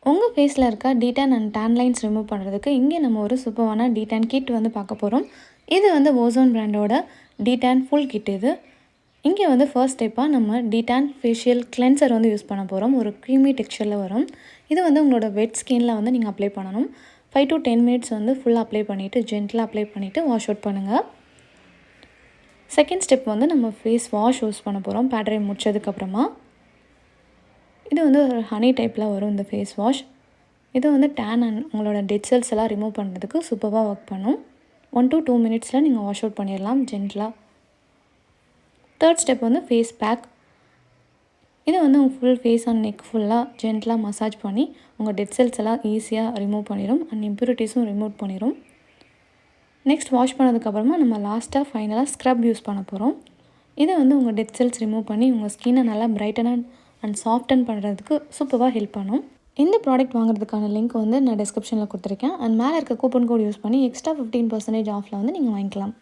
உங்கள் ஃபேஸில் இருக்க detan and tan lines remove பண்ணுறதுக்கு இங்கே நம்ம ஒரு சூப்பரான டீடான் கிட் வந்து பார்க்க போகிறோம். இது வந்து ஓசோன் பிராண்டோட டீடான் ஃபுல் கிட் இது. இங்கே வந்து ஃபர்ஸ்ட் ஸ்டெப்பாக நம்ம டீடான் ஃபேஷியல் கிளென்சர் வந்து யூஸ் பண்ண போகிறோம். ஒரு க்ரீமி டெக்ஸ்சரில் வரும். இது வந்து உங்களோட வெட் ஸ்கின்னில் வந்து நீங்கள் அப்ளை பண்ணணும். 5 to 10 மினிட்ஸ் வந்து ஃபுல்லாக அப்ளை பண்ணிவிட்டு ஜென்டலாக அப்ளை பண்ணிவிட்டு வாஷ் அவுட் பண்ணுங்கள். செகண்ட் ஸ்டெப் வந்து நம்ம ஃபேஸ் வாஷ் யூஸ் பண்ண போகிறோம். பேட்டரி முடிச்சதுக்கப்புறமா இது வந்து ஒரு ஹனி டைப்பில் வரும் இந்த ஃபேஸ் வாஷ். இது வந்து டேன் அண்ட் உங்களோட டெட் செல்ஸ் எல்லாம் ரிமூவ் பண்ணுறதுக்கு சூப்பராக ஒர்க் பண்ணும். 1 to 2 மினிட்ஸில் நீங்கள் வாஷ் அவுட் பண்ணிடலாம் ஜென்டலாக. தேர்ட் ஸ்டெப் வந்து ஃபேஸ் பேக். இது வந்து உங்கள் ஃபுல் ஃபேஸ் அண்ட் நெக் ஃபுல்லாக ஜென்டலாக மசாஜ் பண்ணி உங்கள் டெட் செல்ஸ் எல்லாம் ஈஸியாக ரிமூவ் பண்ணிடும் அண்ட் இம்ப்யூரிட்டிஸும் ரிமூவ் பண்ணிடும். நெக்ஸ்ட் வாஷ் பண்ணதுக்கப்புறமா நம்ம லாஸ்ட்டாக ஃபைனலாக ஸ்க்ரப் யூஸ் பண்ண போகிறோம். இது வந்து உங்கள் டெட் செல்ஸ் ரிமூவ் பண்ணி உங்கள் ஸ்கின்னை நல்லா பிரைட்டன் அண்ட் சாஃப்டன் பண்ணுறதுக்கு சூப்பராக ஹெல்ப் பண்ணும். இந்த ப்ராடக்ட் வாங்குறதுக்கான லிங்க் வந்து நான் டிஸ்கிரிப்ஷனில் கொடுத்துருக்கேன். அண்ட் மேலே இருக்க கூப்பன் கோட் யூஸ் பண்ணி எக்ஸ்ட்ரா 15% ஆஃபில் வந்து நீங்கள் வாங்கிக்கலாம்.